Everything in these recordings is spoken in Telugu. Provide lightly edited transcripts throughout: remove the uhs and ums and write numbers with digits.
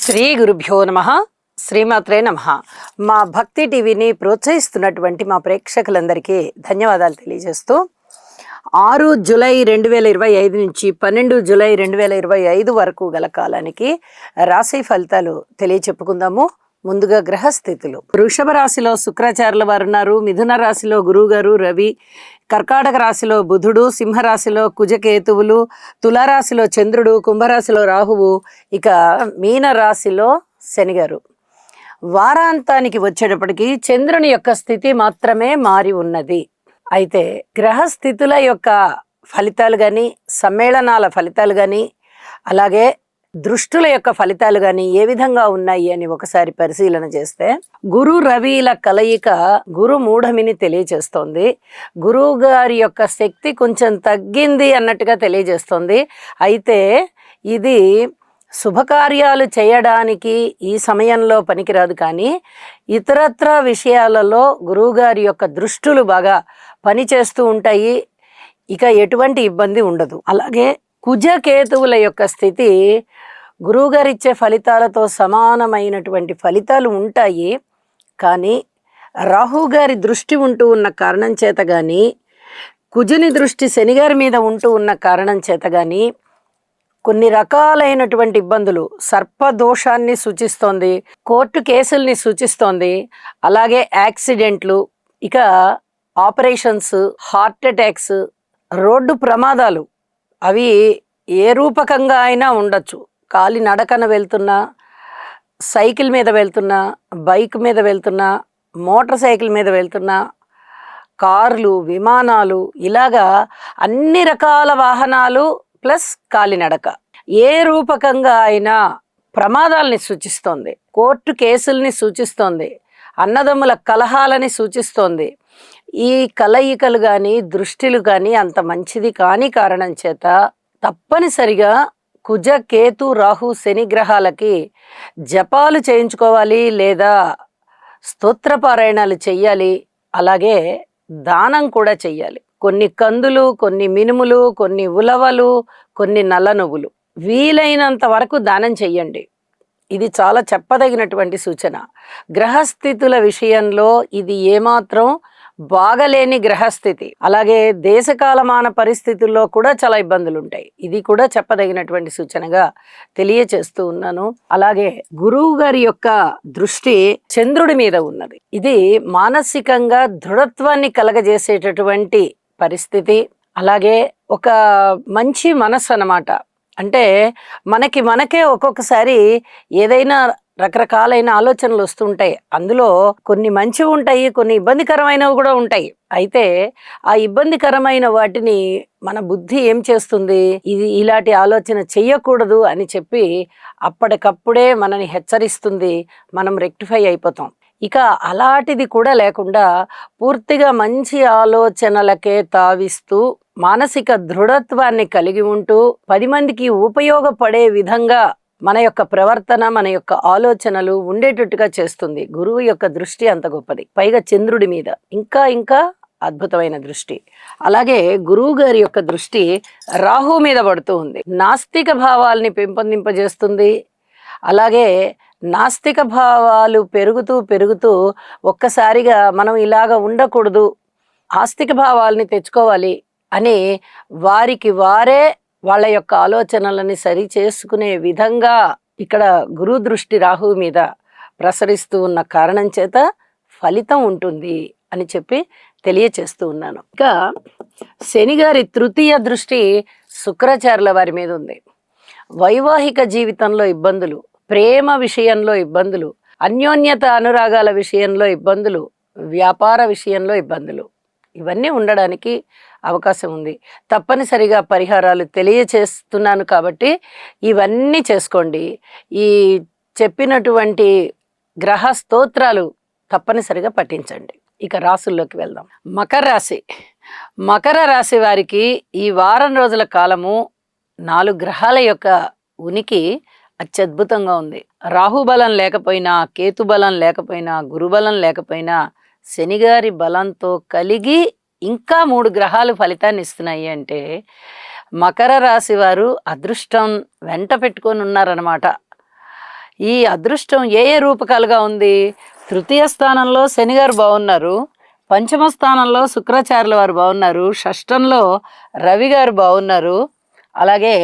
శ్రీ గురుభ్యో నమః. శ్రీమాత్రే నమః. మా భక్తి టీవీని ప్రోత్సహిస్తున్నటువంటి మా ప్రేక్షకులందరికీ ధన్యవాదాలు తెలియజేస్తూ 6 జూలై 2025 నుంచి 12 జూలై 2025 వరకు గల కాలానికి రాశి ఫలితాలు తెలియచెప్పుకుందాము. ముందుగా గ్రహస్థితులు. వృషభ రాశిలో శుక్రాచార్యుల వారు ఉన్నారు. మిథున రాశిలో గురువుగారు రవి, కర్కాటక రాశిలో బుధుడు, సింహరాశిలో కుజకేతువులు, తులారాశిలో చంద్రుడు, కుంభరాశిలో రాహువు, ఇక మీన రాశిలో శనిగారు. వారాంతానికి వచ్చేటప్పటికి చంద్రుని యొక్క స్థితి మాత్రమే మారి ఉన్నది. అయితే గ్రహస్థితుల యొక్క ఫలితాలు కానీ, సమ్మేళనాల ఫలితాలు కానీ, అలాగే దృష్టుల యొక్క ఫలితాలు కానీ ఏ విధంగా ఉన్నాయి అని ఒకసారి పరిశీలన చేస్తే, గురు రవిల కలయిక గురు మూఢమిని తెలియజేస్తోంది. గురువు గారి యొక్క శక్తి కొంచెం తగ్గింది అన్నట్టుగా తెలియజేస్తోంది. అయితే ఇది శుభకార్యాలు చేయడానికి ఈ సమయంలో పనికిరాదు, కానీ ఇతరత్ర విషయాలలో గురువుగారి యొక్క దృష్టులు బాగా పనిచేస్తూ ఉంటాయి. ఇక ఎటువంటి ఇబ్బంది ఉండదు. అలాగే కుజకేతువుల యొక్క స్థితి గురువుగారు ఇచ్చే ఫలితాలతో సమానమైనటువంటి ఫలితాలు ఉంటాయి. కానీ రాహు గారి దృష్టి ఉంటూ ఉన్న కారణం చేత కానీ, కుజుని దృష్టి శనిగారి మీద ఉంటూ ఉన్న కారణం చేత కానీ కొన్ని రకాలైనటువంటి ఇబ్బందులు, సర్పదోషాన్ని సూచిస్తోంది, కోర్టు కేసుల్ని సూచిస్తోంది, అలాగే యాక్సిడెంట్లు, ఇక ఆపరేషన్స్, హార్ట్ అటాక్స్, రోడ్డు ప్రమాదాలు, అవి ఏ రూపకంగా అయినా ఉండొచ్చు. కాలి నడకన వెళ్తున్నా, సైకిల్ మీద వెళ్తున్నా, బైక్ మీద వెళ్తున్నా, మోటార్ సైకిల్ మీద వెళ్తున్నా, కార్లు, విమానాలు, ఇలాగా అన్ని రకాల వాహనాలు ప్లస్ కాలినడక ఏ రూపకంగా అయినా ప్రమాదాలని సూచిస్తోంది. కోర్టు కేసుల్ని సూచిస్తోంది. అన్నదమ్ముల కలహాలని సూచిస్తోంది. ఈ కలయికలు కానీ, దృష్టిలు కానీ అంత మంచిది కాని కారణం చేత తప్పనిసరిగా కుజ, కేతు, రాహు, శని గ్రహాలకి జపాలు చేయించుకోవాలి, లేదా స్తోత్రపారాయణాలు చెయ్యాలి. అలాగే దానం కూడా చెయ్యాలి. కొన్ని కందులు, కొన్ని మినుములు, కొన్ని ఉలవలు, కొన్ని నల్ల నువ్వులు వీలైనంత వరకు దానం చెయ్యండి. ఇది చాలా చెప్పదగినటువంటి సూచన. గ్రహస్థితుల విషయంలో ఇది ఏమాత్రం బాగలేని గ్రహస్థితి. అలాగే దేశకాలమాన పరిస్థితుల్లో కూడా చాలా ఇబ్బందులు ఉంటాయి. ఇది కూడా చెప్పదగినటువంటి సూచనగా తెలియచేస్తూ ఉన్నాను. అలాగే గురువు గారి యొక్క దృష్టి చంద్రుడి మీద ఉన్నది. ఇది మానసికంగా దృఢత్వాన్ని కలగజేసేటటువంటి పరిస్థితి. అలాగే ఒక మంచి మనస్సు అన్నమాట. అంటే మనకే ఒక్కొక్కసారి ఏదైనా రకరకాలైన ఆలోచనలు వస్తుంటాయి. అందులో కొన్ని మంచివి ఉంటాయి, కొన్ని ఇబ్బందికరమైనవి కూడా ఉంటాయి. అయితే ఆ ఇబ్బందికరమైన వాటిని మన బుద్ధి ఏం చేస్తుంది, ఇది ఇలాంటి ఆలోచన చెయ్యకూడదు అని చెప్పి అప్పటికప్పుడే మనని హెచ్చరిస్తుంది. మనం రెక్టిఫై అయిపోతాం. ఇక అలాంటిది కూడా లేకుండా పూర్తిగా మంచి ఆలోచనలకే తావిస్తూ మానసిక దృఢత్వాన్ని కలిగి ఉంటూ 10 మందికి ఉపయోగపడే విధంగా మన యొక్క ప్రవర్తన, మన యొక్క ఆలోచనలు ఉండేటట్టుగా చేస్తుంది. గురువు యొక్క దృష్టి అంత గొప్పది. పైగా చంద్రుడి మీద ఇంకా అద్భుతమైన దృష్టి. అలాగే గురువు గారి యొక్క దృష్టి రాహు మీద పడుతూ ఉంది. నాస్తిక భావాల్ని పెంపొందింపజేస్తుంది. అలాగే నాస్తిక భావాలు పెరుగుతూ ఒక్కసారిగా మనం ఇలాగ ఉండకూడదు, ఆస్తిక భావాల్ని తెచ్చుకోవాలి అని వారికి వారే వాళ్ళ యొక్క ఆలోచనలని సరి చేసుకునే విధంగా ఇక్కడ గురు దృష్టి రాహువు మీద ప్రసరిస్తూ ఉన్న కారణం చేత ఫలితం ఉంటుంది అని చెప్పి తెలియచేస్తూ ఉన్నాను. ఇక శనిగారి తృతీయ దృష్టి శుక్రాచార్యుల వారి మీద ఉంది. వైవాహిక జీవితంలో ఇబ్బందులు, ప్రేమ విషయంలో ఇబ్బందులు, అన్యోన్యత అనురాగాల విషయంలో ఇబ్బందులు, వ్యాపార విషయంలో ఇబ్బందులు, ఇవన్నీ ఉండడానికి అవకాశం ఉంది. తప్పనిసరిగా పరిహారాలు తెలియచేస్తున్నాను కాబట్టి ఇవన్నీ చేసుకోండి. ఈ చెప్పినటువంటి గ్రహ స్తోత్రాలు తప్పనిసరిగా పఠించండి. ఇక రాశుల్లోకి వెళ్దాం. మకర రాశి వారికి ఈ వారం రోజుల కాలము 4 గ్రహాల యొక్క ఉనికి అత్యద్భుతంగా ఉంది. రాహుబలం లేకపోయినా, కేతుబలం లేకపోయినా, గురుబలం లేకపోయినా, శనిగారి బలంతో కలిగి ఇంకా 3 గ్రహాలు ఫలితాన్ని ఇస్తున్నాయి అంటే మకర రాశి వారు అదృష్టం వెంట పెట్టుకొని ఉన్నారన్నమాట. ఈ అదృష్టం ఏ ఏ రూపకాలుగా ఉంది? తృతీయ స్థానంలో శని గారు బాగున్నారు, పంచమ స్థానంలో శుక్రాచార్యుల వారు బాగున్నారు, షష్టంలో రవి గారు బాగున్నారు, అలాగే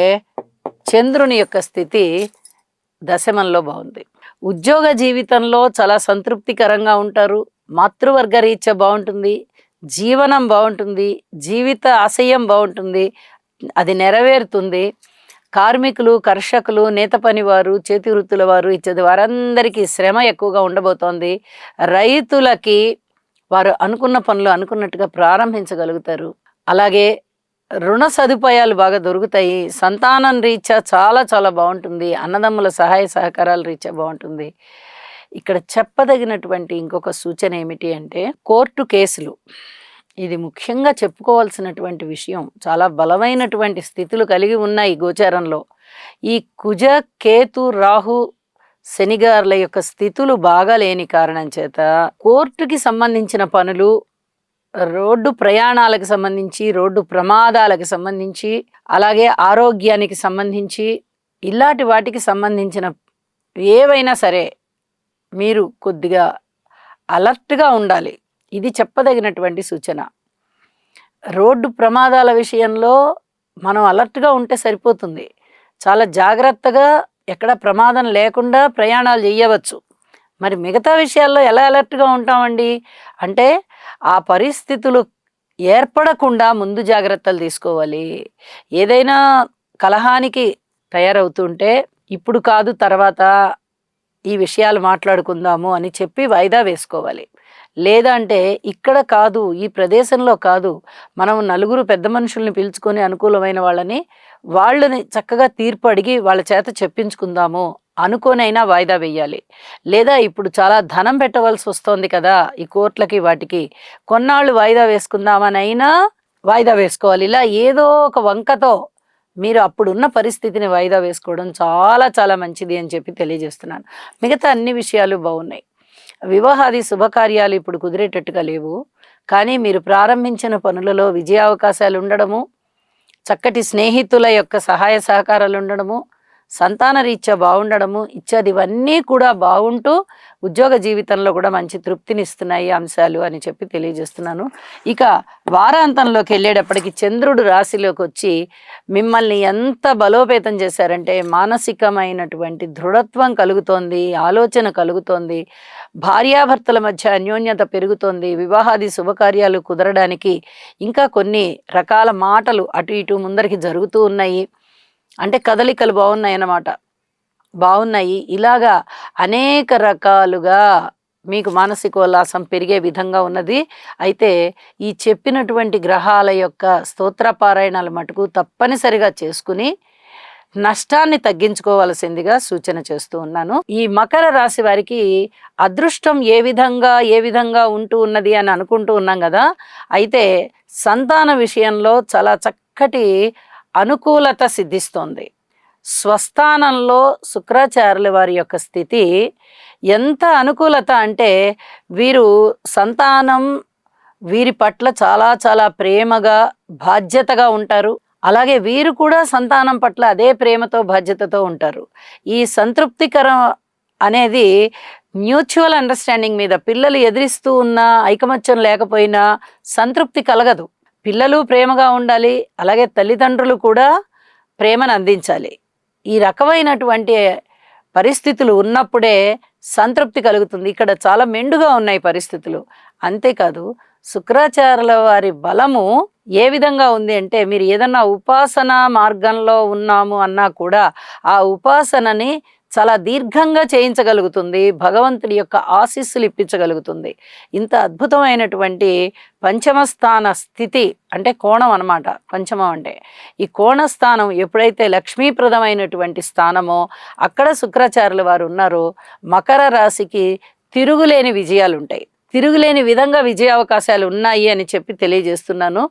చంద్రుని యొక్క స్థితి దశమంలో బాగుంది. ఉద్యోగ జీవితంలో చాలా సంతృప్తికరంగా ఉంటారు, మాతృవర్గ రీత్యా బాగుంటుంది, జీవనం బాగుంటుంది, జీవిత ఆశయం బాగుంటుంది, అది నెరవేరుతుంది. కార్మికులు, కర్షకులు, నేత పనివారు, చేతి వృత్తుల వారు ఇచ్చేది వారందరికీ శ్రమ ఎక్కువగా ఉండబోతోంది. రైతులకి వారు అనుకున్న పనులు అనుకున్నట్టుగా ప్రారంభించగలుగుతారు. అలాగే రుణ సదుపాయాలు బాగా దొరుకుతాయి. సంతానం రీత్యా చాలా చాలా బాగుంటుంది. అన్నదమ్ముల సహాయ సహకారాల రీత్యా బాగుంటుంది. ఇక్కడ చెప్పదగినటువంటి ఇంకొక సూచన ఏమిటి అంటే కోర్టు కేసులు, ఇది ముఖ్యంగా చెప్పుకోవాల్సినటువంటి విషయం. చాలా బలమైనటువంటి స్థితులు కలిగి ఉన్నాయి గోచారంలో. ఈ కుజ, కేతు, రాహు, శనిగారుల యొక్క స్థితులు బాగా లేని కారణం చేత కోర్టుకి సంబంధించిన పనులు, రోడ్డు ప్రయాణాలకు సంబంధించి, రోడ్డు ప్రమాదాలకు సంబంధించి, అలాగే ఆరోగ్యానికి సంబంధించి, ఇలాంటి వాటికి సంబంధించిన ఏవైనా సరే మీరు కొద్దిగా అలర్ట్గా ఉండాలి. ఇది చెప్పదగినటువంటి సూచన. రోడ్డు ప్రమాదాల విషయంలో మనం అలర్ట్గా ఉంటే సరిపోతుంది. చాలా జాగ్రత్తగా ఎక్కడ ప్రమాదం లేకుండా ప్రయాణాలు చేయవచ్చు. మరి మిగతా విషయాల్లో ఎలా అలర్ట్గా ఉంటామండి అంటే ఆ పరిస్థితులు ఏర్పడకుండా ముందు జాగ్రత్తలు తీసుకోవాలి. ఏదైనా కలహానికి తయారవుతుంటే ఇప్పుడు కాదు తర్వాత ఈ విషయాలు మాట్లాడుకుందాము అని చెప్పి వాయిదా వేసుకోవాలి. లేదంటే ఇక్కడ కాదు, ఈ ప్రదేశంలో కాదు, మనం నలుగురు పెద్ద మనుషుల్ని పిలుచుకొని అనుకూలమైన వాళ్ళని చక్కగా తీర్పు అడిగి వాళ్ళ చేత చెప్పించుకుందాము అనుకోనైనా వాయిదా వేయాలి. లేదా ఇప్పుడు చాలా ధనం పెట్టవలసి వస్తుంది కదా ఈ కోర్టులకి వాటికి, కొన్నాళ్ళు వాయిదా వేసుకుందామనైనా వాయిదా వేసుకోవాలి. ఇలా ఏదో ఒక వంకతో మీరు అప్పుడున్న పరిస్థితిని వాయిదా వేసుకోవడం చాలా చాలా మంచిది అని చెప్పి తెలియజేస్తున్నాను. మిగతా అన్ని విషయాలు బాగున్నాయి. వివాహాది శుభకార్యాలు ఇప్పుడు కుదిరేటట్టుగా లేవు, కానీ మీరు ప్రారంభించిన పనులలో విజయావకాశాలు ఉండడము, చక్కటి స్నేహితుల యొక్క సహాయ సహకారాలు ఉండడము, సంతాన రీత్యా బాగుండడము ఇత్యాది ఇవన్నీ కూడా బాగుంటూ ఉద్యోగ జీవితంలో కూడా మంచి తృప్తినిస్తున్నాయి అంశాలు అని చెప్పి తెలియజేస్తున్నాను. ఇక వారాంతంలోకి వెళ్ళేటప్పటికి చంద్రుడు రాశిలోకి వచ్చి మిమ్మల్ని ఎంత బలోపేతం చేశారంటే మానసికమైనటువంటి దృఢత్వం కలుగుతోంది, ఆలోచన కలుగుతోంది, భార్యాభర్తల మధ్య అన్యోన్యత పెరుగుతోంది, వివాహాది శుభకార్యాలు కుదరడానికి ఇంకా కొన్ని రకాల మాటలు అటు ఇటు ముందరికి జరుగుతూ ఉన్నాయి. అంటే కదలికలు బాగున్నాయి. ఇలాగా అనేక రకాలుగా మీకు మానసికోల్లాసం పెరిగే విధంగా ఉన్నది. అయితే ఈ చెప్పినటువంటి గ్రహాల యొక్క స్తోత్రపారాయణాల మటుకు తప్పనిసరిగా చేసుకుని నష్టాన్ని తగ్గించుకోవాల్సిందిగా సూచన చేస్తూ ఉన్నాను. ఈ మకర రాశి వారికి అదృష్టం ఏ విధంగా ఉంటూ ఉన్నది అని అనుకుంటూ ఉన్నాం కదా. అయితే సంతాన విషయంలో చాలా చక్కటి అనుకూలత సిద్ధిస్తోంది. స్వస్థానంలో శుక్రాచార్యుల వారి యొక్క స్థితి ఎంత అనుకూలత అంటే వీరు సంతానం వీరి పట్ల చాలా చాలా ప్రేమగా బాధ్యతగా ఉంటారు. అలాగే వీరు కూడా సంతానం పట్ల అదే ప్రేమతో బాధ్యతతో ఉంటారు. ఈ సంతృప్తికరం అనేది మ్యూచువల్ అండర్స్టాండింగ్ మీద, పిల్లలు ఎదిరిస్తూ ఉన్నా ఐకమత్యం లేకపోయినా సంతృప్తి కలగదు. పిల్లలు ప్రేమగా ఉండాలి, అలాగే తల్లిదండ్రులు కూడా ప్రేమను అందించాలి. ఈ రకమైనటువంటి పరిస్థితులు ఉన్నప్పుడే సంతృప్తి కలుగుతుంది. ఇక్కడ చాలా మెండుగా ఉన్నాయి పరిస్థితులు. అంతేకాదు శుక్రాచార్యుల వారి బలము ఏ విధంగా ఉంది అంటే మీరు ఏదన్నా ఉపాసన మార్గంలో ఉన్నాము అన్నా కూడా ఆ ఉపాసనని చాలా దీర్ఘంగా చేయించగలుగుతుంది, భగవంతుడి యొక్క ఆశీస్సులు ఇప్పించగలుగుతుంది. ఇంత అద్భుతమైనటువంటి పంచమస్థాన స్థితి అంటే కోణం అన్నమాట. పంచమం అంటే ఈ కోణస్థానం ఎప్పుడైతే లక్ష్మీప్రదమైనటువంటి స్థానమో అక్కడ శుక్రాచార్యుల వారు ఉన్నారో మకర రాశికి తిరుగులేని విజయాలు ఉంటాయి. తిరుగులేని విధంగా విజయ అవకాశాలు ఉన్నాయి అని చెప్పి తెలియజేస్తున్నాను.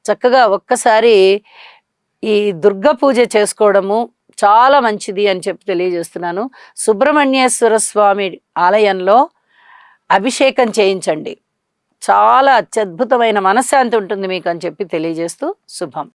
చక్కగా ఒక్కసారి ఈ దుర్గ పూజ చేసుకోవడము చాలా మంచిది అని చెప్పి తెలియజేస్తున్నాను. సుబ్రహ్మణ్యేశ్వర స్వామి ఆలయంలో అభిషేకం చేయించండి, చాలా అత్యద్భుతమైన మనశ్శాంతి ఉంటుంది మీకు అని చెప్పి తెలియజేస్తూ శుభం.